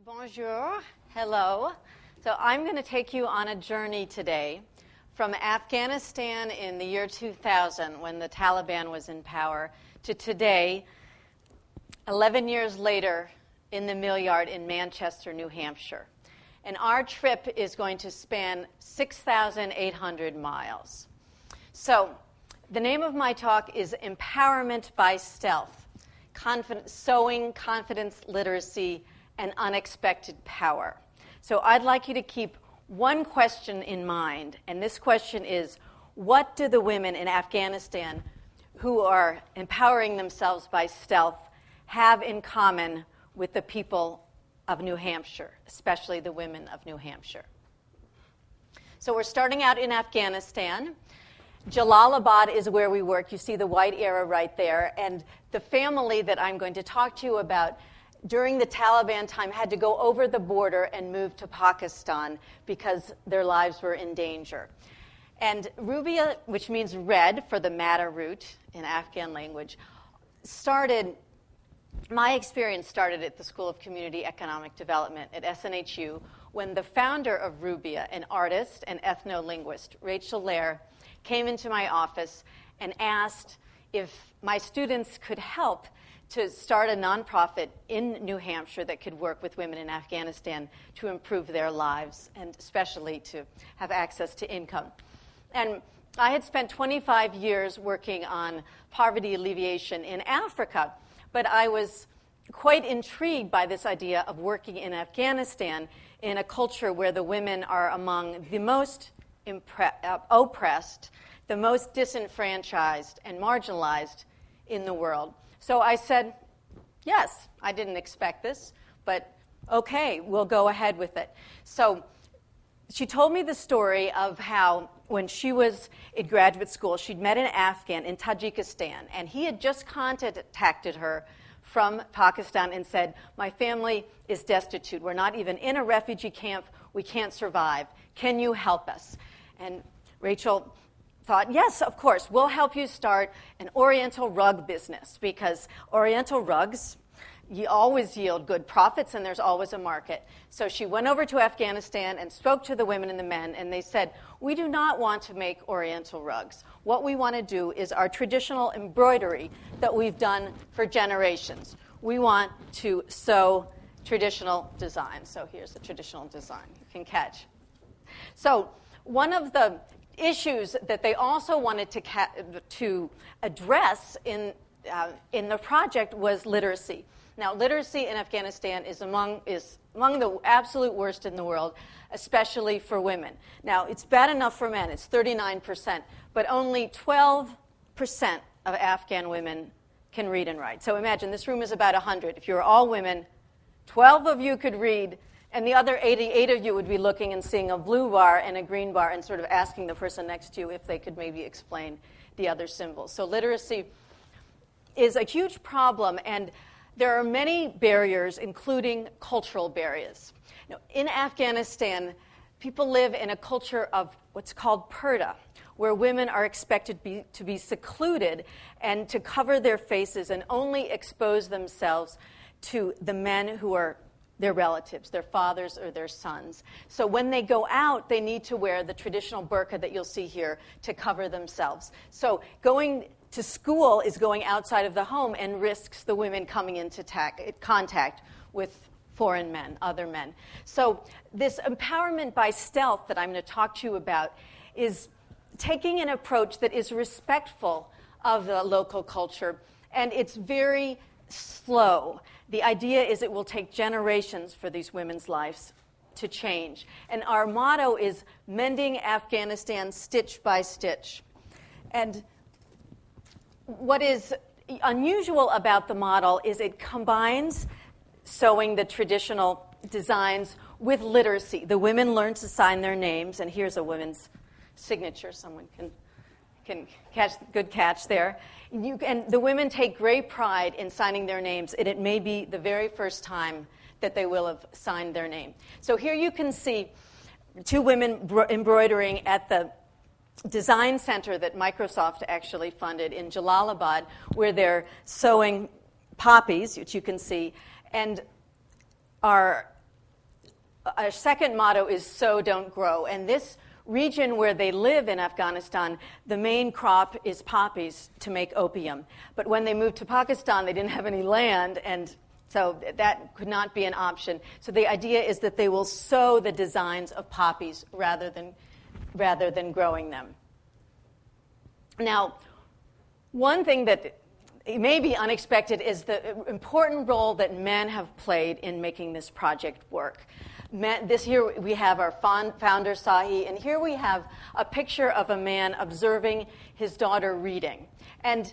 Bonjour, hello. So I'm going to take you on a journey today from Afghanistan in the year 2000 when the Taliban was in power to today, 11 years later, in the Millyard in Manchester, New Hampshire. And our trip is going to span 6,800 miles. So the name of my talk is Empowerment by Stealth, Sowing Confidence, Literacy, and Unexpected Power. So I'd like you to keep one question in mind, and this question is, what do the women in Afghanistan who are empowering themselves by stealth have in common with the people of New Hampshire, especially the women of New Hampshire? So we're starting out in Afghanistan. Jalalabad is where we work. You see the white arrow right there. And the family that I'm going to talk to you about during the Taliban time had to go over the border and move to Pakistan because their lives were in danger. And Rubia, which means red for the Mata root in Afghan language, my experience started at the School of Community Economic Development at SNHU when the founder of Rubia, an artist and ethno-linguist, Rachel Lair, came into my office and asked if my students could help to start a nonprofit in New Hampshire that could work with women in Afghanistan to improve their lives and especially to have access to income. And I had spent 25 years working on poverty alleviation in Africa, but I was quite intrigued by this idea of working in Afghanistan in a culture where the women are among the most oppressed, the most disenfranchised and marginalized in the world. So I said, yes, I didn't expect this, but okay, we'll go ahead with it. So she told me the story of how when she was in graduate school, she'd met an Afghan in Tajikistan, and he had just contacted her from Pakistan and said, my family is destitute. We're not even in a refugee camp. We can't survive. Can you help us? And Rachel thought, yes, of course, we'll help you start an Oriental rug business because Oriental rugs always yield good profits and there's always a market. So she went over to Afghanistan and spoke to the women and the men, and they said, we do not want to make Oriental rugs. What we want to do is our traditional embroidery that we've done for generations. We want to sew traditional design. So here's the traditional design you can catch. So one of the issues that they also wanted to address in the project was literacy. Now, literacy in Afghanistan is among the absolute worst in the world, especially for women. Now, it's bad enough for men. It's 39%, but only 12% of Afghan women can read and write. So imagine, this room is about 100. If you were all women, 12 of you could read, and the other 88 of you would be looking and seeing a blue bar and a green bar and sort of asking the person next to you if they could maybe explain the other symbols. So literacy is a huge problem, and there are many barriers, including cultural barriers. In Afghanistan, people live in a culture of what's called purdah, where women are expected to be secluded and to cover their faces and only expose themselves to the men who are their relatives, their fathers or their sons. So when they go out, they need to wear the traditional burqa that you'll see here to cover themselves. So going to school is going outside of the home and risks the women coming into contact with foreign men, other men. So this empowerment by stealth that I'm going to talk to you about is taking an approach that is respectful of the local culture, and it's very slow. The idea is it will take generations for these women's lives to change. And our motto is mending Afghanistan stitch by stitch. And what is unusual about the model is it combines sewing the traditional designs with literacy. The women learn to sign their names, and here's a woman's signature. Someone can catch, good catch there. And the women take great pride in signing their names, and it may be the very first time that they will have signed their name. So here you can see two women embroidering at the design center that Microsoft actually funded in Jalalabad, where they're sewing poppies, which you can see, and are our second motto is sow, don't grow. And this region where they live in Afghanistan, the main crop is poppies to make opium. But when they moved to Pakistan, they didn't have any land, and so that could not be an option. So the idea is that they will sow the designs of poppies rather than growing them. Now, one thing that may be unexpected is the important role that men have played in making this project work. Here we have our founder, Sahi, and here we have a picture of a man observing his daughter reading. And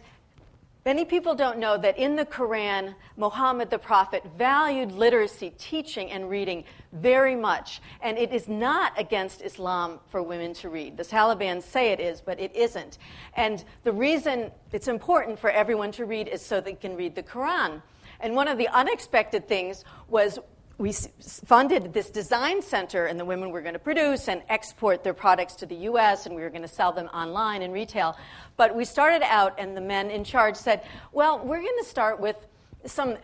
many people don't know that in the Quran, Muhammad the Prophet valued literacy, teaching, and reading very much. And it is not against Islam for women to read. The Taliban say it is, but it isn't. And the reason it's important for everyone to read is so they can read the Quran. And one of the unexpected things was we funded this design center, and the women were going to produce and export their products to the U.S., and we were going to sell them online in retail. But we started out, and the men in charge said, well, we're going to start with some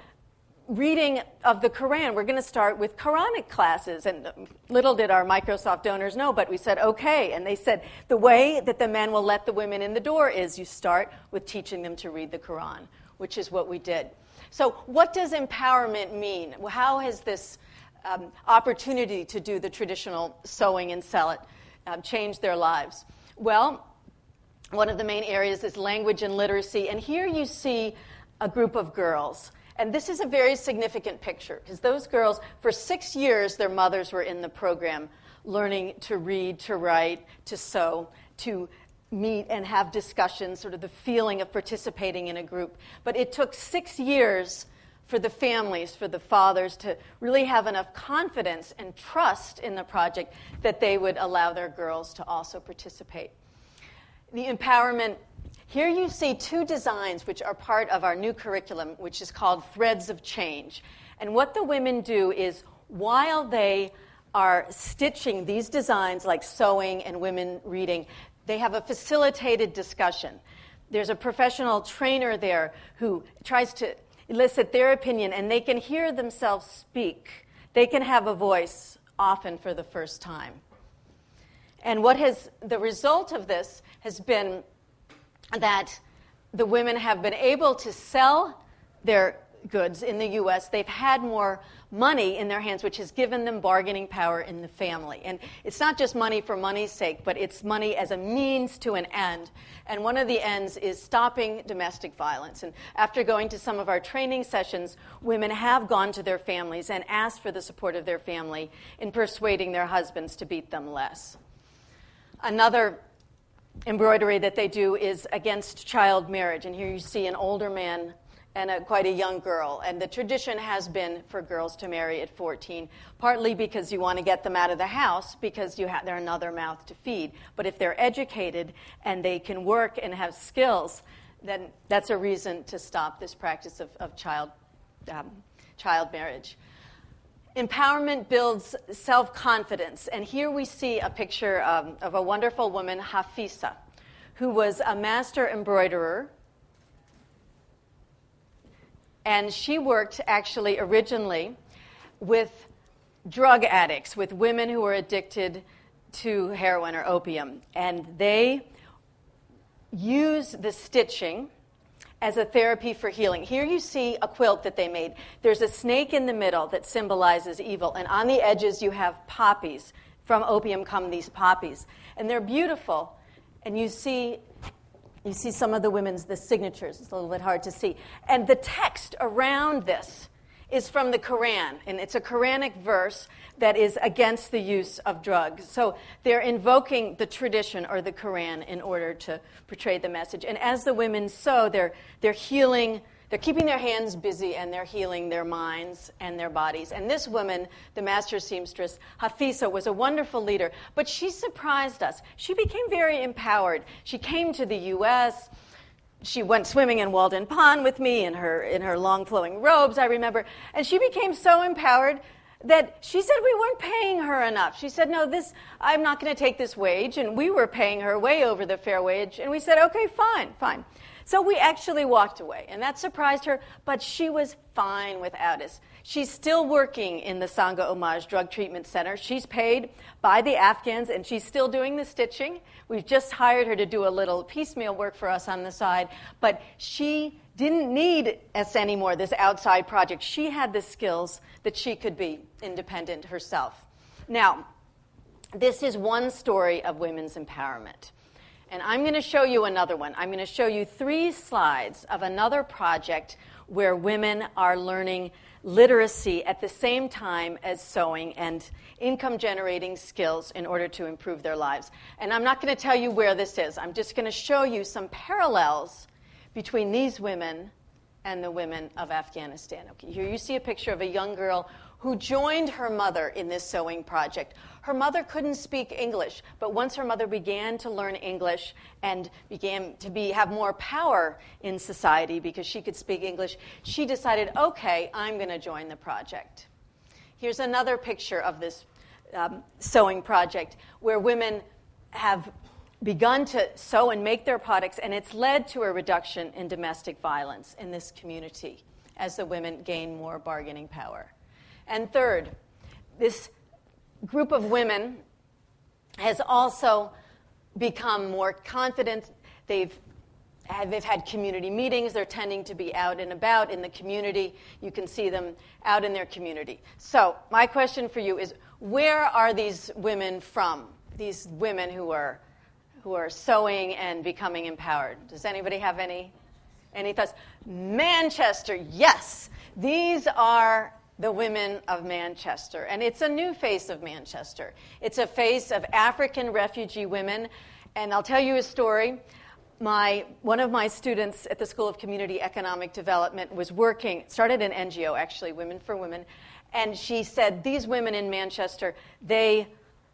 reading of the Quran. We're going to start with Quranic classes. And little did our Microsoft donors know, but we said, okay. And they said, the way that the men will let the women in the door is you start with teaching them to read the Quran, which is what we did. So what does empowerment mean? How has this opportunity to do the traditional sewing and sell it changed their lives? Well, one of the main areas is language and literacy. And here you see a group of girls. And this is a very significant picture, because those girls, for 6 years, their mothers were in the program, learning to read, to write, to sew, to meet and have discussions, sort of the feeling of participating in a group. But it took 6 years for the families, for the fathers, to really have enough confidence and trust in the project that they would allow their girls to also participate. The empowerment, here you see 2 designs which are part of our new curriculum, which is called Threads of Change. And what the women do is, while they are stitching these designs like sewing and women reading, they have a facilitated discussion. There's a professional trainer there who tries to elicit their opinion, and they can hear themselves speak. They can have a voice, often for the first time. And the result of this has been that the women have been able to sell their goods in the U.S. They've had more money in their hands, which has given them bargaining power in the family. And it's not just money for money's sake, but it's money as a means to an end. And one of the ends is stopping domestic violence. And after going to some of our training sessions, women have gone to their families and asked for the support of their family in persuading their husbands to beat them less. Another embroidery that they do is against child marriage. And here you see an older man and quite a young girl. And the tradition has been for girls to marry at 14, partly because you want to get them out of the house because they're another mouth to feed. But if they're educated and they can work and have skills, then that's a reason to stop this practice of child marriage. Empowerment builds self-confidence. And here we see a picture of a wonderful woman, Hafisa, who was a master embroiderer. And she worked actually originally with drug addicts, with women who were addicted to heroin or opium. And they use the stitching as a therapy for healing. Here you see a quilt that they made. There's a snake in the middle that symbolizes evil. And on the edges you have poppies. From opium come these poppies. And they're beautiful. And you see some of the signatures. It's a little bit hard to see. And the text around this is from the Quran. And it's a Quranic verse that is against the use of drugs. So they're invoking the tradition or the Quran in order to portray the message. And as the women sew, they're healing. They're keeping their hands busy, and they're healing their minds and their bodies. And this woman, the master seamstress, Hafisa, was a wonderful leader. But she surprised us. She became very empowered. She came to the U.S. She went swimming in Walden Pond with me in her long flowing robes, I remember. And she became so empowered that she said we weren't paying her enough. She said, no, I'm not going to take this wage, and we were paying her way over the fair wage, and we said, okay, fine. So we actually walked away, and that surprised her, but she was fine without us. She's still working in the Sangha Homage Drug Treatment Center. She's paid by the Afghans, and she's still doing the stitching. We've just hired her to do a little piecemeal work for us on the side, but she didn't need us anymore, this outside project. She had the skills that she could be independent herself. Now, this is one story of women's empowerment. And I'm going to show you another one. I'm going to show you 3 slides of another project where women are learning literacy at the same time as sewing and income-generating skills in order to improve their lives. And I'm not going to tell you where this is. I'm just going to show you some parallels between these women and the women of Afghanistan. Okay, here you see a picture of a young girl who joined her mother in this sewing project. Her mother couldn't speak English, but once her mother began to learn English and began to have more power in society because she could speak English, she decided, okay, I'm going to join the project. Here's another picture of this sewing project where women have begun to sew and make their products, and it's led to a reduction in domestic violence in this community as the women gain more bargaining power. And third, this group of women has also become more confident. They've had community meetings. They're tending to be out and about in the community. You can see them out in their community. So my question for you is, where are these women from? These women who are sewing and becoming empowered. Does anybody have any thoughts? Manchester, yes. These are the women of Manchester. And it's a new face of Manchester. It's a face of African refugee women. And I'll tell you a story. One of my students at the School of Community Economic Development started an NGO, actually, Women for Women. And she said, these women in Manchester, they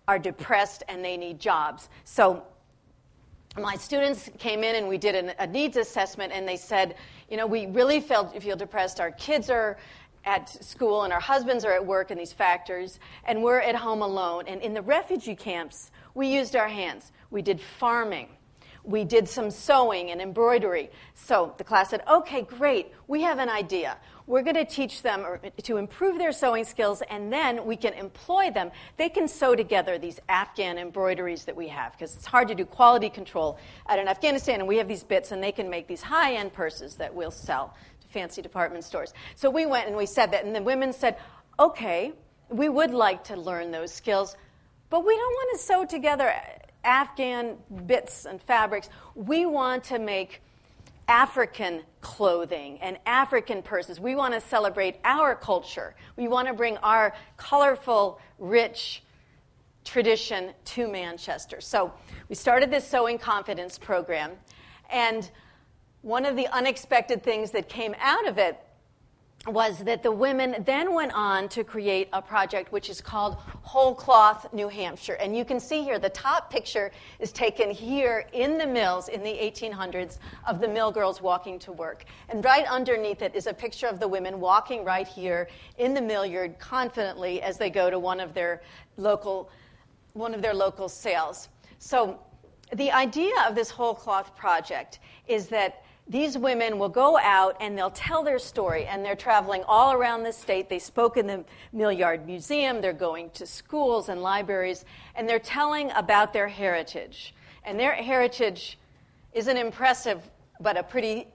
are depressed and they need jobs. So my students came in and we did a needs assessment, and they said, we really feel depressed. Our kids are at school and our husbands are at work in these factories, and we're at home alone. And in the refugee camps, we used our hands. We did farming. We did some sewing and embroidery. So the class said, okay, great, we have an idea. We're going to teach them to improve their sewing skills, and then we can employ them. They can sew together these Afghan embroideries that we have, because it's hard to do quality control out in Afghanistan, and we have these bits, and they can make these high-end purses that we'll sell to fancy department stores. So we went and we said that, and the women said, okay, we would like to learn those skills, but we don't want to sew together Afghan bits and fabrics. We want to make African clothing and African purses. We want to celebrate our culture. We want to bring our colorful, rich tradition to Manchester. So we started this Sewing Confidence program, and one of the unexpected things that came out of it was that the women then went on to create a project which is called Whole Cloth New Hampshire. And you can see here, the top picture is taken here in the mills in the 1800s of the mill girls walking to work. And right underneath it is a picture of the women walking right here in the mill yard confidently as they go to one of their local sales. So the idea of this Whole Cloth project is that these women will go out and they'll tell their story, and they're traveling all around the state. They spoke in the Mill Yard Museum. They're going to schools and libraries, and they're telling about their heritage. And their heritage isn't impressive, but a pretty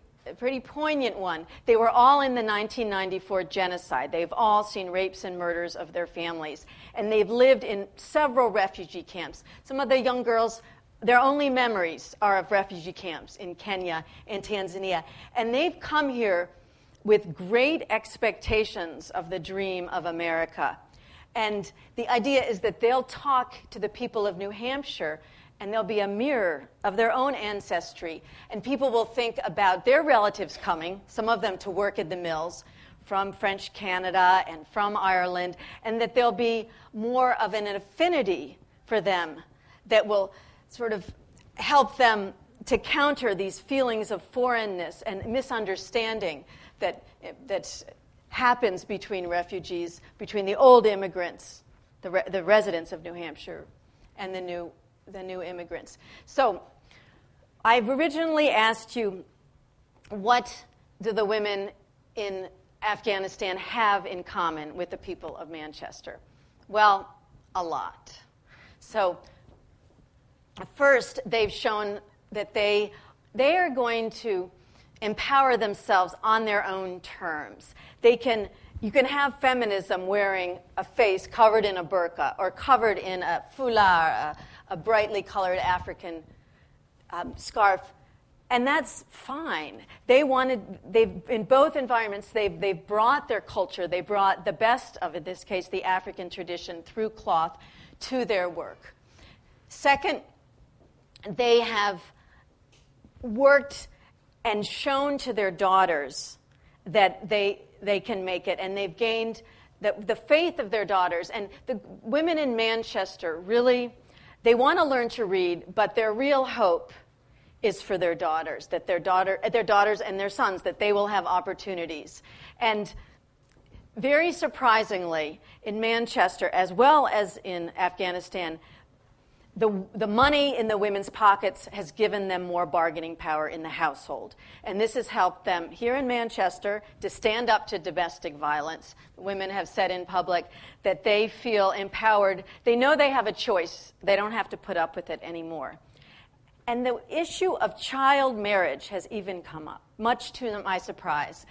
poignant one. They were all in the 1994 genocide. They've all seen rapes and murders of their families, and they've lived in several refugee camps. Some of the young girls, their only memories are of refugee camps in Kenya and Tanzania. And they've come here with great expectations of the dream of America. And the idea is that they'll talk to the people of New Hampshire, and there'll be a mirror of their own ancestry. And people will think about their relatives coming, some of them to work at the mills, from French Canada and from Ireland, and that there'll be more of an affinity for them that will sort of help them to counter these feelings of foreignness and misunderstanding that happens between refugees, between the old immigrants, the residents of New Hampshire, and the new immigrants. So I've originally asked you, what do the women in Afghanistan have in common with the people of Manchester? Well, a lot. So first, they've shown that they are going to empower themselves on their own terms. You can have feminism wearing a face covered in a burqa or covered in a foulard, a brightly colored African scarf, and that's fine. In both environments, they've brought their culture, they brought the best of, in this case, the African tradition through cloth to their work. Second, they have worked and shown to their daughters that they can make it, and they've gained the faith of their daughters. And the women in Manchester really, they want to learn to read, but their real hope is for their daughters, that their daughters and their sons, that they will have opportunities. And very surprisingly, in Manchester, as well as in Afghanistan, the money in the women's pockets has given them more bargaining power in the household. And this has helped them here in Manchester to stand up to domestic violence. Women have said in public that they feel empowered. They know they have a choice. They don't have to put up with it anymore. And the issue of child marriage has even come up, much to my surprise.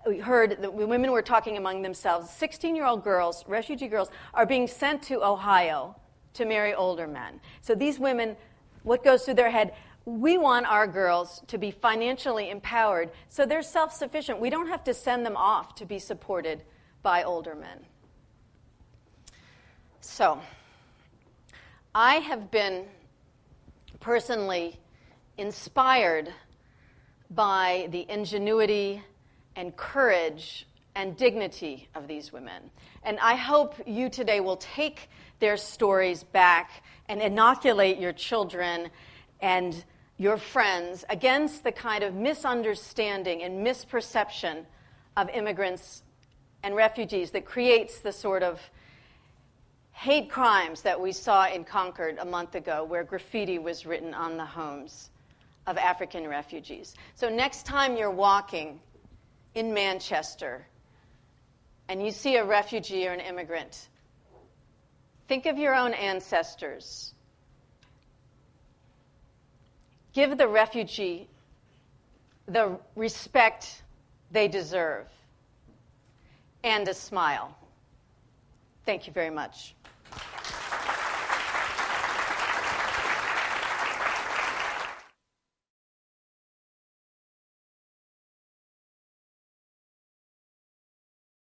We heard that women were talking among themselves. 16-year-old girls, refugee girls, are being sent to Ohio to marry older men. So these women, what goes through their head, we want our girls to be financially empowered so they're self-sufficient. We don't have to send them off to be supported by older men. So I have been personally inspired by the ingenuity and courage and dignity of these women. And I hope you today will take their stories back and inoculate your children and your friends against the kind of misunderstanding and misperception of immigrants and refugees that creates the sort of hate crimes that we saw in Concord a month ago, where graffiti was written on the homes of African refugees. So next time you're walking in Manchester and you see a refugee or an immigrant, think of your own ancestors. Give the refugee the respect they deserve and a smile. Thank you very much.